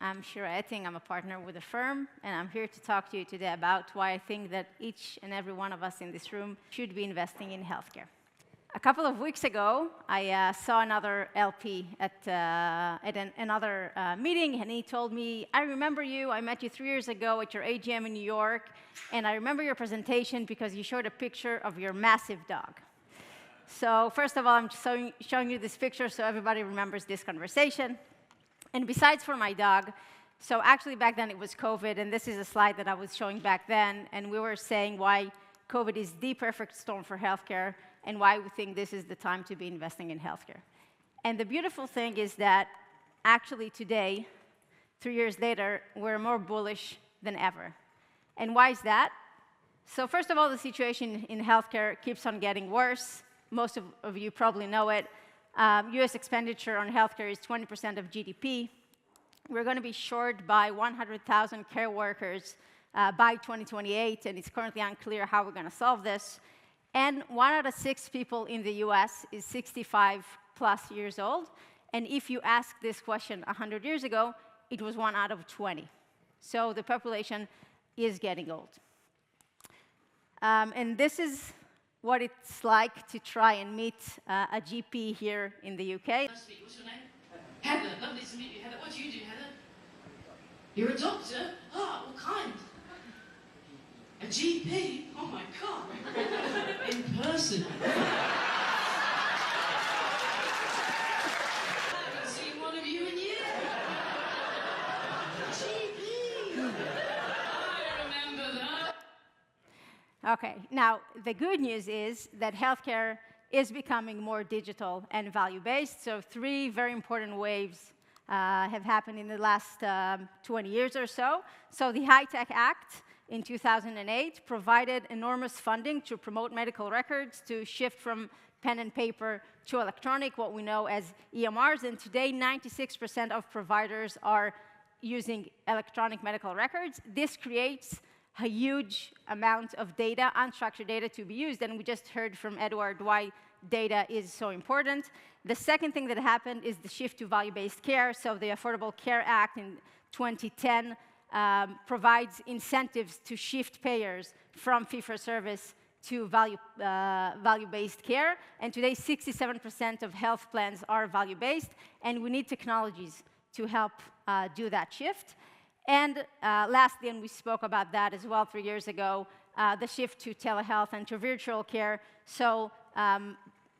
I'm Shira Eting. I'm a partner with the firm, and I'm here to talk to you today about why I think that each and every one of us in this room should be investing in healthcare. A couple of weeks ago, I saw another LP at another meeting, and he told me, I remember you, I met you 3 years ago at your AGM in New York, and I remember your presentation because you showed a picture of your massive dog. So first of all, I'm showing you this picture so everybody remembers this conversation. And besides for my dog, so actually back then it was COVID, and this is a slide that I was showing back then, and we were saying why COVID is the perfect storm for healthcare and why we think this is the time to be investing in healthcare. And the beautiful thing is that actually today, 3 years later, we're more bullish than ever. And why is that? So first of all, the situation in healthcare keeps on getting worse. Most of you probably know it. US expenditure on healthcare is 20% of GDP. We're going to be short by 100,000 care workers by 2028, and it's currently unclear how we're going to solve this. And 1 out of 6 people in the US is 65+ years old. And if you asked this question 100 years ago, it was 1 out of 20. So the population is getting old. And this is what it's like to try and meet a GP here in the UK. Nice to meet you. What's your name? Heather. Lovely to meet you, Heather. What do you do, Heather? You're a doctor? Ah, what kind? A GP? Oh my God. In person. I haven't seen one of you in years. GP. I remember that. Okay, now the good news is that healthcare is becoming more digital and value-based. So 3 very important waves have happened in the last 20 years or so. So the HITECH Act in 2008 provided enormous funding to promote medical records, to shift from pen and paper to electronic, what we know as EMRs. And today, 96% of providers are using electronic medical records. This creates a huge amount of data, unstructured data, to be used. And we just heard from Edward why data is so important. The second thing that happened is the shift to value-based care. So the Affordable Care Act in 2010 provides incentives to shift payers from fee-for-service to value-based care. And today, 67% of health plans are value-based. And we need technologies to help do that shift. And lastly, and we spoke about that as well 3 years ago, the shift to telehealth and to virtual care. So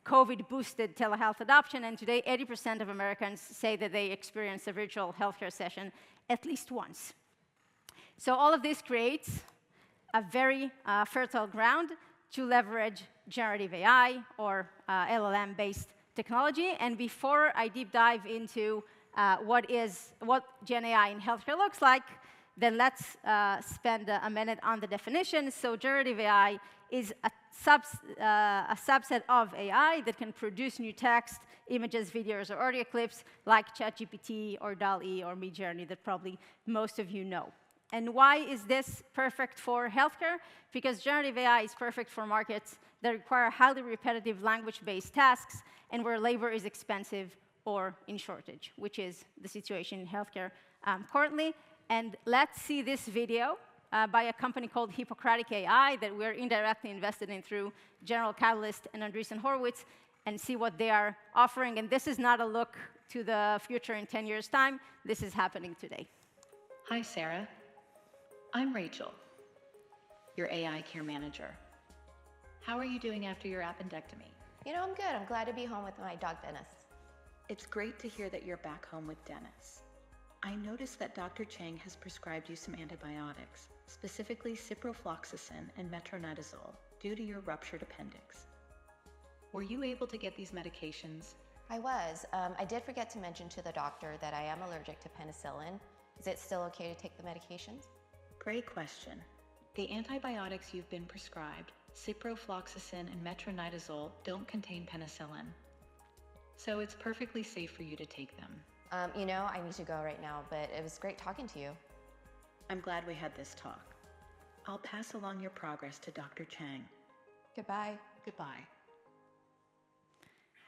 COVID boosted telehealth adoption, and today 80% of Americans say that they experience a virtual healthcare session at least once. So all of this creates a very fertile ground to leverage generative AI or LLM-based technology. And before I deep dive into what Gen AI in healthcare looks like, then let's spend a minute on the definition. So generative AI is a subset of AI that can produce new text, images, videos, or audio clips like ChatGPT or DALL-E or Midjourney that probably most of you know. And why is this perfect for healthcare? Because generative AI is perfect for markets that require highly repetitive language-based tasks and where labor is expensive or in shortage, which is the situation in healthcare currently. And let's see this video by a company called Hippocratic AI that we're indirectly invested in through General Catalyst and Andreessen Horowitz, and see what they are offering. And this is not a look to the future in 10 years' time. This is happening today. Hi, Sarah. I'm Rachel, your AI care manager. How are you doing after your appendectomy? You know, I'm good. I'm glad to be home with my dog, Dennis. It's great to hear that you're back home with Dennis. I noticed that Dr. Chang has prescribed you some antibiotics, specifically ciprofloxacin and metronidazole, due to your ruptured appendix. Were you able to get these medications? I was. I did forget to mention to the doctor that I am allergic to penicillin. Is it still okay to take the medications? Great question. The antibiotics you've been prescribed, ciprofloxacin and metronidazole, don't contain penicillin. So it's perfectly safe for you to take them. You know, I need to go right now, but it was great talking to you. I'm glad we had this talk. I'll pass along your progress to Dr. Chang. Goodbye. Goodbye.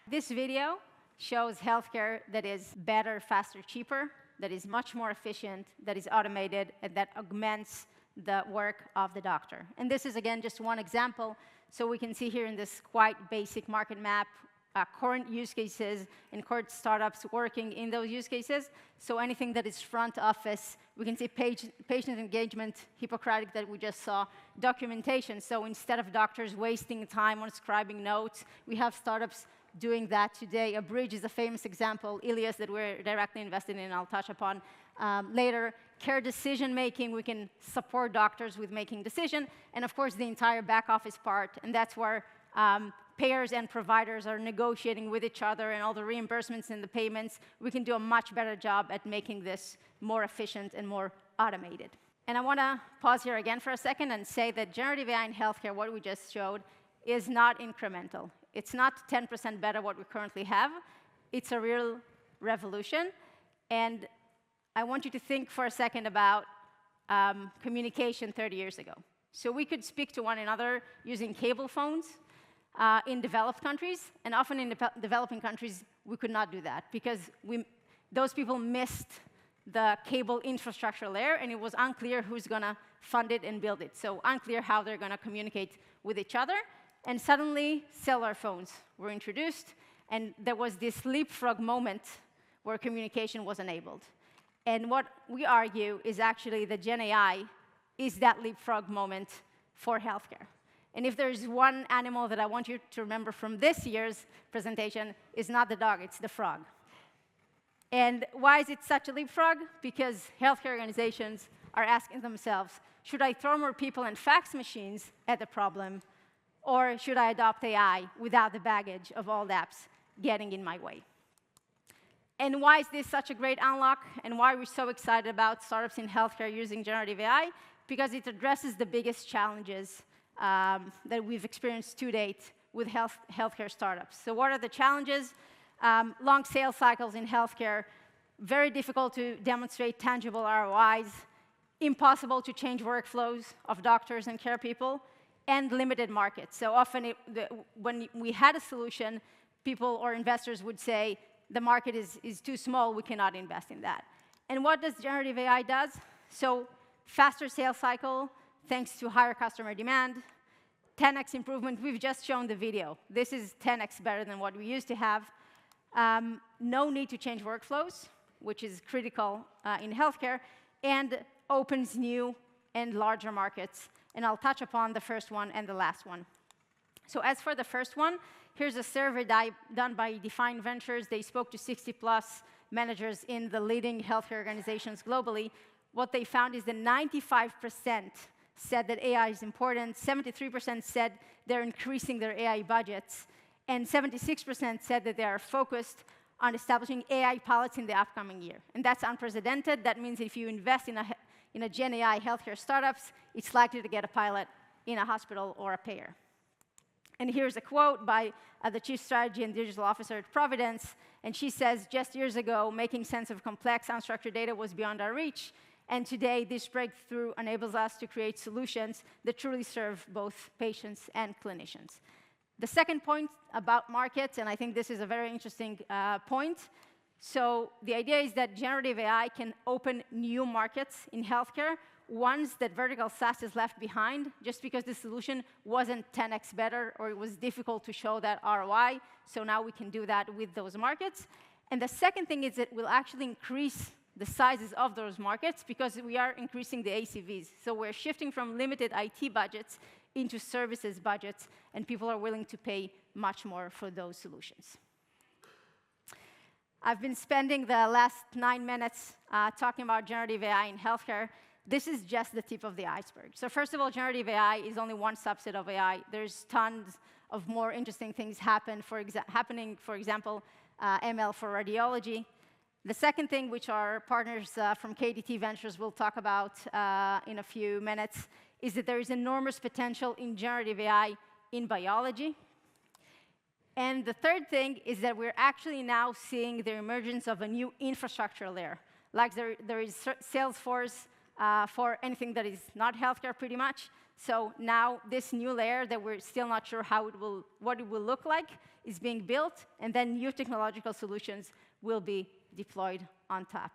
This video shows healthcare that is better, faster, cheaper that is much more efficient, that is automated, and that augments the work of the doctor. And this is, again, just one example. So we can see here in this quite basic market map, current use cases and current startups working in those use cases. So anything that is front office, we can see patient engagement, Hippocratic that we just saw, documentation. So instead of doctors wasting time on scribing notes, we have startups doing that today. A Bridge is a famous example, Ilias, that we're directly invested in, I'll touch upon later. Care decision making, we can support doctors with making decision, and of course the entire back office part, and that's where payers and providers are negotiating with each other, and all the reimbursements and the payments. We can do a much better job at making this more efficient and more automated. And I want to pause here again for a second and say that generative AI in healthcare, what we just showed, is not incremental. It's not 10% better what we currently have. It's a real revolution. And I want you to think for a second about communication 30 years ago. So we could speak to one another using cable phones in developed countries, and often in developing countries, we could not do that because those people missed the cable infrastructure layer, and it was unclear who's going to fund it and build it. So unclear how they're going to communicate with each other. And suddenly, cellular phones were introduced, and there was this leapfrog moment where communication was enabled. And what we argue is actually that Gen AI is that leapfrog moment for healthcare. And if there's one animal that I want you to remember from this year's presentation, it's not the dog, it's the frog. And why is it such a leapfrog? Because healthcare organizations are asking themselves, should I throw more people and fax machines at the problem, or should I adopt AI without the baggage of all the apps getting in my way? And why is this such a great unlock, and why are we so excited about startups in healthcare using generative AI? Because it addresses the biggest challenges that we've experienced to date with healthcare startups. So what are the challenges? Long sales cycles in healthcare, very difficult to demonstrate tangible ROIs, impossible to change workflows of doctors and care people, and limited markets. So often, when we had a solution, people or investors would say, the market is too small, we cannot invest in that. And what does generative AI does? So faster sales cycle, thanks to higher customer demand, 10x improvement. We've just shown the video. This is 10x better than what we used to have. No need to change workflows, which is critical in healthcare, and opens new and larger markets. And I'll touch upon the first one and the last one. So as for the first one, here's a survey done by Define Ventures. They spoke to 60+ managers in the leading healthcare organizations globally. What they found is that 95% said that AI is important, 73% said they're increasing their AI budgets, and 76% said that they are focused on establishing AI pilots in the upcoming year. And that's unprecedented. That means if you invest in a Gen AI healthcare startups, it's likely to get a pilot in a hospital or a payer. And here's a quote by the Chief Strategy and Digital Officer at Providence, and she says, just years ago, making sense of complex, unstructured data was beyond our reach, and today, this breakthrough enables us to create solutions that truly serve both patients and clinicians. The second point about markets, and I think this is a very interesting point. So the idea is that generative AI can open new markets in healthcare, ones that vertical SaaS is left behind, just because the solution wasn't 10x better or it was difficult to show that ROI. So now we can do that with those markets. And the second thing is it will actually increase the sizes of those markets because we are increasing the ACVs. So we're shifting from limited IT budgets into services budgets, and people are willing to pay much more for those solutions. I've been spending the last 9 minutes talking about generative AI in healthcare. This is just the tip of the iceberg. So first of all, generative AI is only one subset of AI. There's tons of more interesting things happening, for example, ML for radiology. The second thing, which our partners from KDT Ventures will talk about in a few minutes, is that there is enormous potential in generative AI in biology. And the third thing is that we're actually now seeing the emergence of a new infrastructure layer. Like there is Salesforce for anything that is not healthcare, pretty much. So now this new layer that we're still not sure what it will look like is being built, and then new technological solutions will be deployed on top.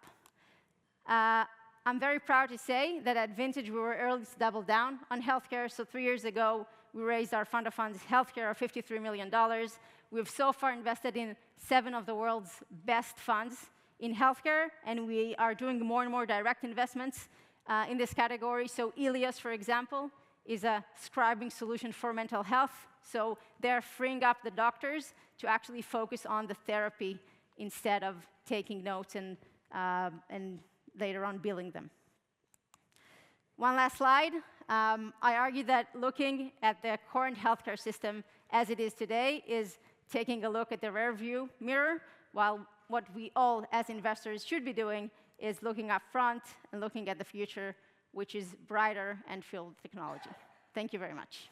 I'm very proud to say that at Vintage, we were early to double down on healthcare. So 3 years ago, we raised our fund of funds healthcare of $53 million. We've so far invested in 7 of the world's best funds in healthcare, and we are doing more and more direct investments in this category. So Ilios, for example, is a scribing solution for mental health. So they're freeing up the doctors to actually focus on the therapy instead of taking notes and later on billing them. One last slide. I argue that looking at the current healthcare system as it is today is taking a look at the rearview mirror, while what we all as investors should be doing is looking up front and looking at the future, which is brighter and filled with technology. Thank you very much.